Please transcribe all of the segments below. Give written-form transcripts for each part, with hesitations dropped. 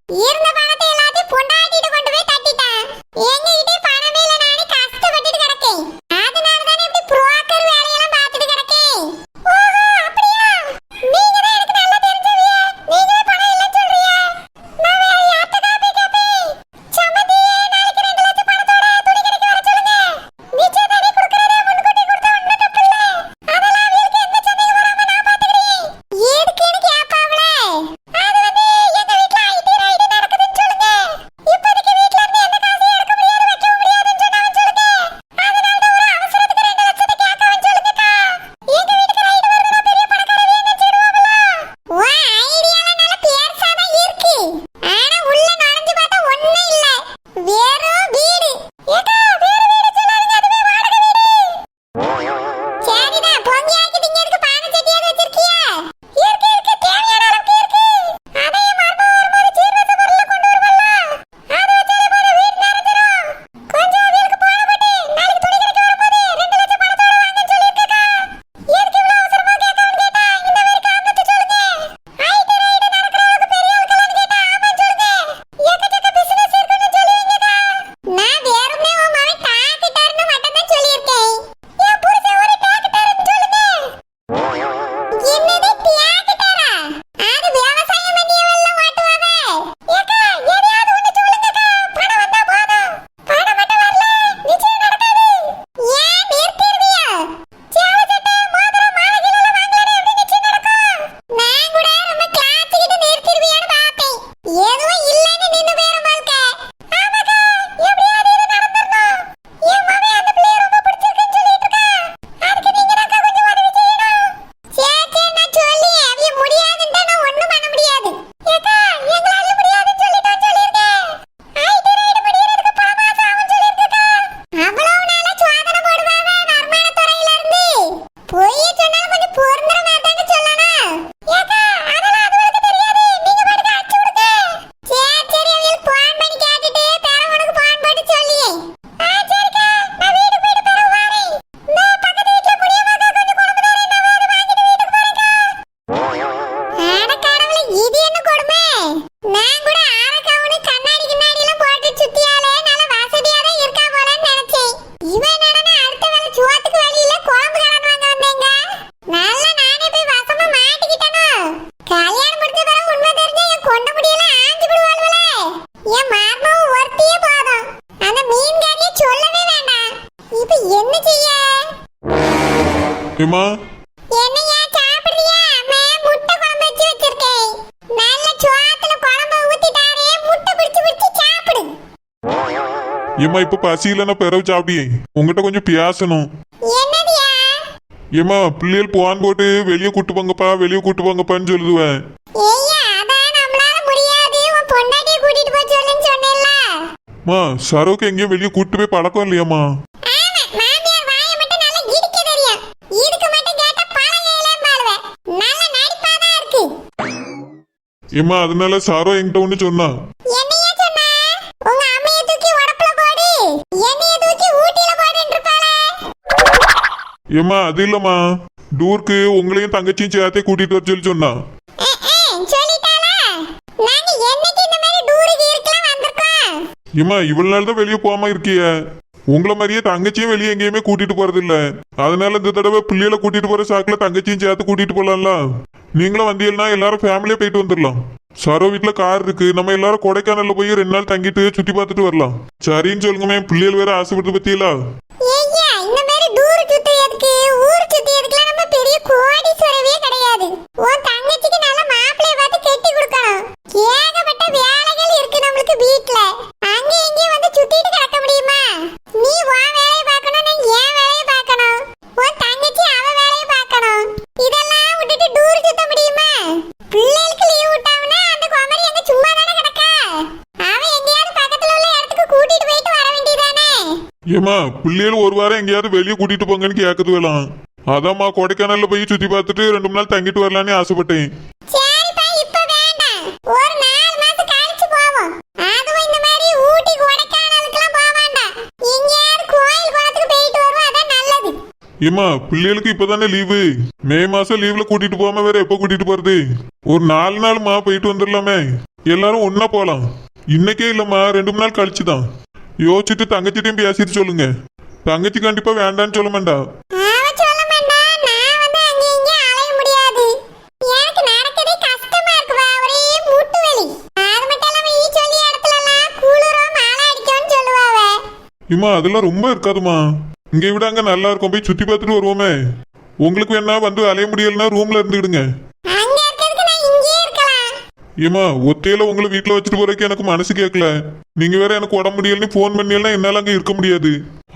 இருந்த பணத்தை எல்லாத்தையும் பொண்டாட்டிட்டு கொண்டு போய் தட்டிட்டேன். எங்ககிட்ட பணமே இல்ல, நானே கஷ்டப்பட்டுட்டு கிடக்கேன். அதனால தானே இப்படி புரோக்கர் வேலையெல்லாம் பார்த்துட்டு கிடக்கேன். ஓஹோ, அப்படியா? நீங்க தான் எனக்கு நல்லா தெரிஞ்சவிய. நீங்களே பணம் இல்லைன்னு சொல்றீங்க. நான் வேற யார்கிட்ட போய் கேட்பேன்? சம்மந்தியே, நாளைக்கு 2 லட்சம் பணத்தோட துணி கடைக்கு வர சொல்லுங்க. நிச்சயம் தானே கொடுக்கறதே, முன்கூட்டி கொடுத்தா ஒண்ணும் தப்பு இல்ல. அதெல்லாம் அவங்களுக்கு எந்த சந்தேகம் வராம நான் பாத்துக்கிறேன். எதுக்குன்னு கேட்பாவல. அது வந்து எங்க வீட்ல ஐடி ரைடு நடக்குதுன்னு சொல்லுங்க. இப்போதைக்கு வீட்ல இருந்து எந்த காசையும் எடுக்க முடியாது, வைக்க முடியாதுன்னு சொன்னாவன்னு சொல்லுங்க. அதனால தான் ஒரு அவசரத்துக்கு 2 லட்சத்தை கேட்கவன்னு சொல்லுங்கக்கா. எங்க வீட்டுக்கு ரைடு வருதுன்னா பெரிய பணக்காரவே நினைச்சிடுவாங்களா? ஓ, ஐடியாலாம் நல்ல பெருசா தான் இருக்கு. ஆனா உள்ள நுழைஞ்சு பார்த்தா ஒண்ணும் இல்ல. வெறும் வீடு. ஏக்கா, வேற வீடு சொல்லாதீங்க, அதுவே வாடகை வீடு. சரிதான், பொங்கி ஆக்கி திங்கிறதுக்கு பானை சட்டியாவது வச்சிருக்கியா? இருக்கு இருக்கு, தேவையான அளவுக்கு இருக்கு. அதையும் மர்மம் வரும்போது சீர்வரிசை பொருளை கொண்டு வருவல்ல. அதை வச்சாலே போதும், வீடு நிறைஞ்சிரும். கொஞ்சம் அவங்களுக்கு போன போட்டு நாளைக்கு துணி கடைக்கு வரும்போது 2 லட்சம் பணத்தோட வாங்கன்னு சொல்லியிருக்கேக்கா. எதுக்கு இவ்வளவு அவசரமா கேட்கணும்னு கேட்டா இந்த மாதிரி காரணத்தை சொல்லுங்க. ஐடி ரைடு நடக்கிற அளவுக்கு பெரிய ஆளுக்கெல்லாம் கேட்டா ஆமான்னு சொல்லுங்க. எக்கச்சக்க பிசினஸ் இருக்குன்னு சொல்லுவீங்கக்கா. நான் வேறுமே உன் மகன் டாக்டர்னு மட்டும் தான் சொல்லியிருக்கேன். என் புருஷன் ஒரு டாக்டர்னு சொல்லுங்க. என்னது டாக்டரா? அது விவசாயம் பண்ணியவெல்லாம் ஓட்டுவாவே. ஏக்கா, எதையாவது ஒண்ணு சொல்லுங்கக்கா. பணம் வந்தா போதும். பணம் மட்டும் வரல, நிச்சயம் நடக்காது. ஏன் நிறுத்திடுவியா? சேலை சட்டை, மோதிரம், மாலைகளெல்லாம் வாங்கலனா எப்படி நிச்சயம் நடக்கும்? நான் கூட ரொம்ப கிளாச்சிக்கிட்டு நிறுத்திடுவியான்னு பார்த்தேன். எதுவும் இல்லைன்னு நின்னு போயிரும் வாழ்க்கை. ஆமாக்கா, எப்படியாவது இது நடந்துடணும். என் மகன் அந்த பிள்ளைய ரொம்ப பிடிச்சிருக்குன்னு சொல்லிட்டு இருக்கா. அதுக்கு நீங்க தான்க்கா கொஞ்சம் உதவி செய்யணும். சரி சரி, நான் சொல்லி அவிய முடியாதுன்னு நான் ஒண்ணும் பண்ண முடியாது. ஏக்கா, எங்களால முடியாதுன்னு சொல்லிட்டோம் சொல்லியிருக்கேன். ஐடி ரைடு முடியறதுக்கு பல மாசம் ஆகும் சொல்லியிருக்கேக்கா. அவ்வளவு நாளா சோதனை போடுவாவே வருமானத்துறையில இருந்து. பொய் சொன்னாலும் கொஞ்சம் பொருந்துற மாதிரி தானே சொல்லணும். ஏக்கா, அதெல்லாம் அதுகளுக்கு தெரியாது. நீங்க பாட்டுக்கு அடிச்சு விடுங்க. சரி சரி, அவியல் போன் பண்ணி கேட்டுட்டு தரவனுக்கு போன் போட்டு சொல்லி. சரிக்கா, நான் வீட்டுக்கு போயிட்டு பிறகு வரேன். இந்த பக்கத்து வீட்டுல முடியாமக்கா கொஞ்சம் குழம்பு தரேன், நான் வேற வாங்கிட்டு வீட்டுக்கு போறேன்க்கா. அட கடவுளே, இது என்ன கொடுமை? நான் கூட ஆரக்காவுன்னு கண்ணாடி கிண்ணாடி எல்லாம் போட்டு சுத்தியாலே நல்ல வசதியா தான் இருக்கா போலன்னு நினைச்சேன். இவன் என்னடா அடுத்த வேளை சோத்துக்கு வழி இல்ல, குழம்பு கடன் வாங்க வந்தேங்க. நல்லா நானே போய் வசமா மாட்டிக்கிட்டேனோ. கல்யாணம் முடிஞ்ச பிறகு உண்மை தெரிஞ்சா என் கொண்ட முடியெல்லாம் ஆஞ்சு விடுவாள்வலே. என் மாமாவும் ஒருத்தியே போதும். அந்த மீன்காரியை சொல்லவே வேண்டாம். இப்ப என்ன செய்ய? ஏமா, என்னையா சாப்பிடுறியா? அம்மா முட்டை குழம்பு வச்சு வச்சிருக்கேன். நல்ல சோத்துல குழம்பு ஊத்திட்டாரே, முட்டை பிடிச்சு பிடிச்சு சாப்பிடு. ஏமா இப்ப பசியில நான் பிறகு சாப்பிடியே. உங்ககிட்ட கொஞ்சம் பேசணும். என்னடியா? ஏமா, பிள்ளைகள் போன் போட்டு வெளியே கூட்டு போங்கப்பா, வெளியே கூட்டு போங்கப்பான்னு சொல்லுவேன். ஏய்யா, அதான் நம்மளால முடியாது. உன் பொண்டாட்டியை கூட்டிட்டு போய் சொல்லுன்னு சொன்னேன்ல. மா, சரோக்கு எங்கேயும் வெளியே கூட்டு போய் பழக்கம் இல்லையாம்மா? ஆமா, மாமியார் வாயை மட்டும் நல்லா இடிக்க தெரியும். இதுக்கு மட்டும் கேட்டா பழகையிலே பாருவேன். நல்ல நடிப்பாதான் இருக்கு. ஏமா, அதனால சரோ என்கிட்ட ஒண்ணு சொன்னா. என்னையா சொன்னா? உங்க அம்மையை தூக்கி உடப்புல போடு, என்னைய தூக்கி ஊட்டியில போடுன்னு இருப்பாளே. ஏமா, அது இல்லம்மா, டூருக்கு உங்களையும் தங்கச்சியும் சேர்த்தே கூட்டிட்டு வர சொல்லி சொன்னா. சொல்லிட்டாளா? நாங்க என்னைக்கு இந்த மாதிரி டூருக்கு இருக்கலாம் வந்திருக்கோம்? ஏமா, இவ்வளவு நாள் தான் வெளியே போகாம இருக்கிய. உங்களை மாதிரியே தங்கச்சியும் வெளியே எங்கேயுமே கூட்டிட்டு போறது இல்ல. அதனால இந்த தடவை பிள்ளைகளை கூட்டிட்டு போற சாக்குல தங்கச்சியும் சேர்த்து கூட்டிட்டு போலாம்ல. நீங்களும் வந்தீங்கன்னா எல்லாரும் ஃபேமிலியா போயிட்டு வந்துடலாம். சரோ வீட்டுல கார் இருக்கு, நம்ம எல்லாரும் கொடைக்கானல்ல போய் 2 நாள் தங்கிட்டு சுத்தி பார்த்துட்டு வரலாம். சரின்னு சொல்லுங்கமே, பிள்ளைகள் வேற ஆசைப்பட்டு பத்தியலா. ஏய்யா, இந்த மாதிரி டூர் சுத்தியதுக்கு ஊர் சுத்தியதுக்குலாம் நம்ம பெரிய கோடீஸ்வரவே கிடையாது. உன் தங்கச்சிக்கு நல்ல மாப்பிள்ளைய பார்த்து கட்டி கொடுக்கணும். ஏகப்பட்ட வேலைகள் இருக்கு நம்மளுக்கு வீட்ல. அங்க இங்கேயும் வந்து சுத்திட்டு கிடக்க முடியுமா? நீ உன் வேலையை பார்க்கணும், நான் என் வேலையை பார்க்கணும். உன் தங்கச்சி அவ வேலையை பார்க்கணும். இதெல்லாம் விட்டுட்டு டூர் சுத்த முடியுமா? பிள்ளைகளுக்கு லீவ் விட்டாங்கன்னா அந்த குமரி எங்க சும்மா தானே கிடக்கா? அவ எங்கேயாவது பக்கத்துல உள்ள இடத்துக்கு கூட்டிட்டு போயிட்டு வர வேண்டியதானே? ஏமா, பிள்ளைகள் ஒரு வாரம் எங்கேயாவது வெளியே கூட்டிட்டு போங்கன்னு கேட்கறது வேலாம். அதாம்மா கொடைக்கானல்ல போய் சுத்தி பார்த்துட்டு 2 நாள் தங்கிட்டு வரலான்னு ஆசைப்பட்டேன். சரிப்பா, இப்ப வேண்டாம். ஒரு 4 மாசம் கழிச்சு போவோம். அதுவும் இந்த மாதிரி ஊட்டி கொடைக்கானலுக்குலாம் போக வேண்டாம். எங்கேயாவது கோயில் குளத்துக்கு போயிட்டு வருவோம், அதான் நல்லது. ஏமா, பிள்ளைகளுக்கு இப்பதானே லீவு. மே மாசம் லீவ்ல கூட்டிட்டு போகாம வேற எப்ப கூட்டிட்டு போறது? ஒரு 4 நாள்மா போயிட்டு வந்துடலாமே. எல்லாரும் ஒண்ணா போலாம். இன்னைக்கே இல்லம்மா, 2 நாள் கழிச்சு தான். யோசிச்சுட்டு தங்கச்சிட்டையும் பேசிட்டு சொல்லுங்க. தங்கச்சி கண்டிப்பா வேண்டான்னு சொல்ல மாட்டா. அவ சொல்ல மாட்டா. நான் வந்து அங்க இங்க அலைய முடியாது. எனக்கு நடக்கதே கஷ்டமா இருக்குவா. ஒரே மூட்டு வலி. அது மட்டும் இல்லாம ஈ சொல்லி இடத்துலலாம் குளிரும் மழை அடிக்கும்னு சொல்லுவாவ. இம்மா அதெல்லாம் ரொம்ப இருக்காதுமா. இங்க விட அங்க நல்லா இருக்கும். போய் சுத்தி பார்த்துட்டு வருவோமே. உங்களுக்கு வேணா வந்து அலைய முடியலன்னா ரூம்ல இருந்துக்கிடுங்க. அங்க இருக்கிறதுக்கு நான் இங்கேயே இருக்கலாம். ஏமா ஒத்தையில உங்களை வீட்டுல வச்சுட்டு போறதுக்கு எனக்கு மனசு கேட்கல. நீங்க வேற எனக்கு உடம்பு முடியலன்னு போன் பண்ணியெல்லாம் என்னால அங்க இருக்க முடியாது.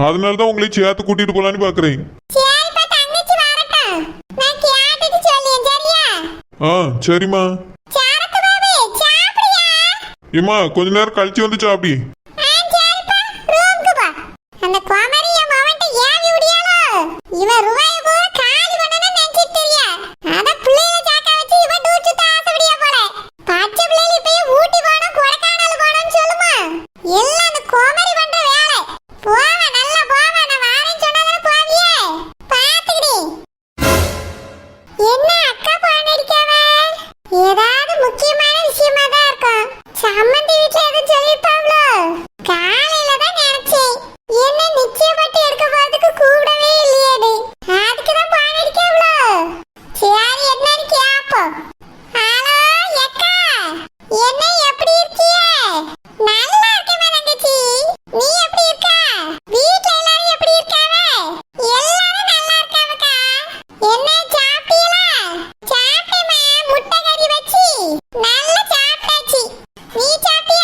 அதனாலதான் உங்களை சேர்த்து கூட்டிட்டு போலான்னு பாக்குறேன். சரிப்பா, தங்கச்சி வரட்டும். நான் கேட்டுட்டு சொல்லேன், சரியா? சரிம்மா. சரக்கு பாபு, சாப்பிடுயா? ஏமா கொஞ்ச நேரம் கழிச்சு வந்து சாப்பிடி. சரிப்பா, ரூமுக்கு போ. அந்த குமரி என் மவன்ட்ட ஏவி விடியாலோ. இவன் ரூபாயை பூரா காலி பண்ணணும்னு நினைச்சிட்டு தெரியா. அதான் பிள்ளைகளை சாக்க வச்சு இவன் டூர் சுத்த ஆசைப்படியா போல. பச்சை பிள்ளைகள் இப்பயே ஊட்டி போகணும், கொடைக்கானல் போகணும்னு சொல்லுமா. எல்லாம் அந்த குமரி பண்ற வேலை. போவா, நல்லா போவா. நான் வாரேன்னு சொன்னதானே போவியே. பாத்துக்கிடி. என்ன அக்கா போன் அடிக்காவ? ஏதாவது முக்கியமான விஷயமா தான் இருக்கும். சம்மந்தி வீட்டுல எதுவும் சொல்லிருப்பாங்களோ? காலையில தான் நினைச்சேன். என்ன நிச்சயப்பட்டு எடுக்க போறதுக்கு கூடவே இல்லையேடி. அதுக்கு தான் போன் அடிக்காவளோ? சரி, என்னன்னு கேப்போம். ஹலோ அக்கா, என்ன எப்படி இருக்கிய? நல்லா இருக்கேன் தங்கச்சி. நீ எப்படி இருக்க? வீட்ல எல்லாரும் எப்படி இருக்காங்க? எல்லாரும் நல்லா இருக்காங்கக்கா. என்ன சாப்பிட்டீங்களா? சாப்பிட்டேம்மா, முட்டை கறி வச்சு நல்லா சாப்பிட்டாச்சு. நீ சாப்பிட்டியா?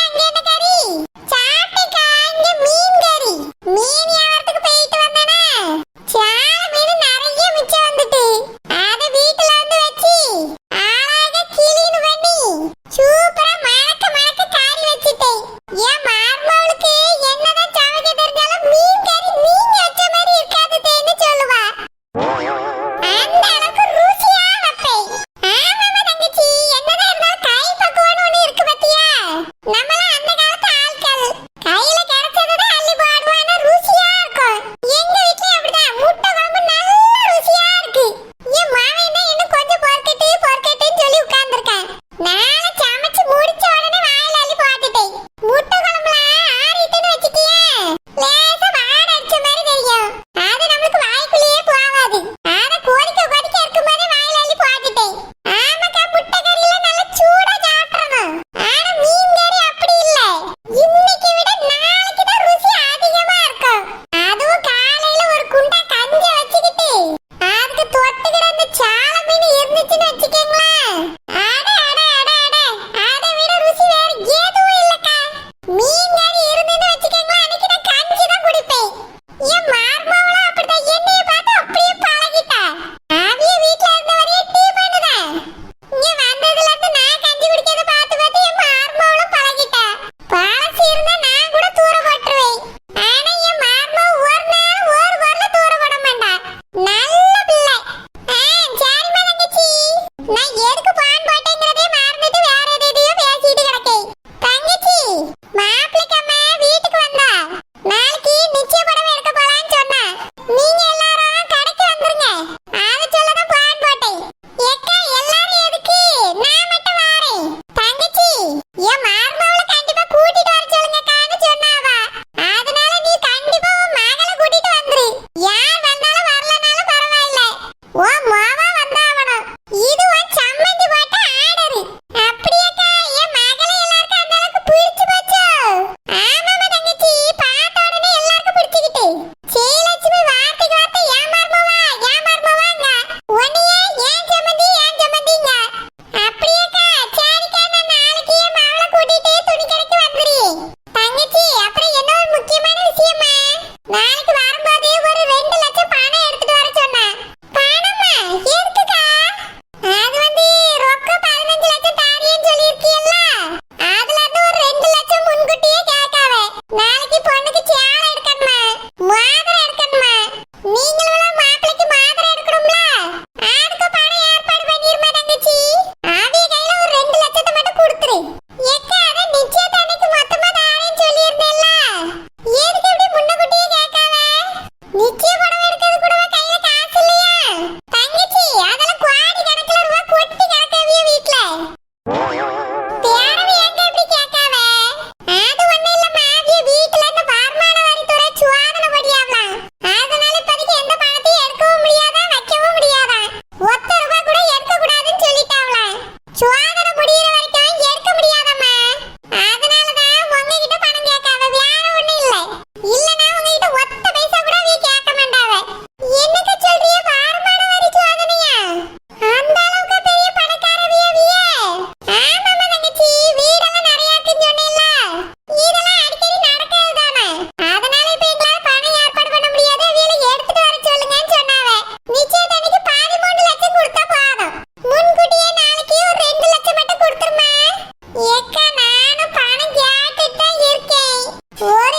ஒரு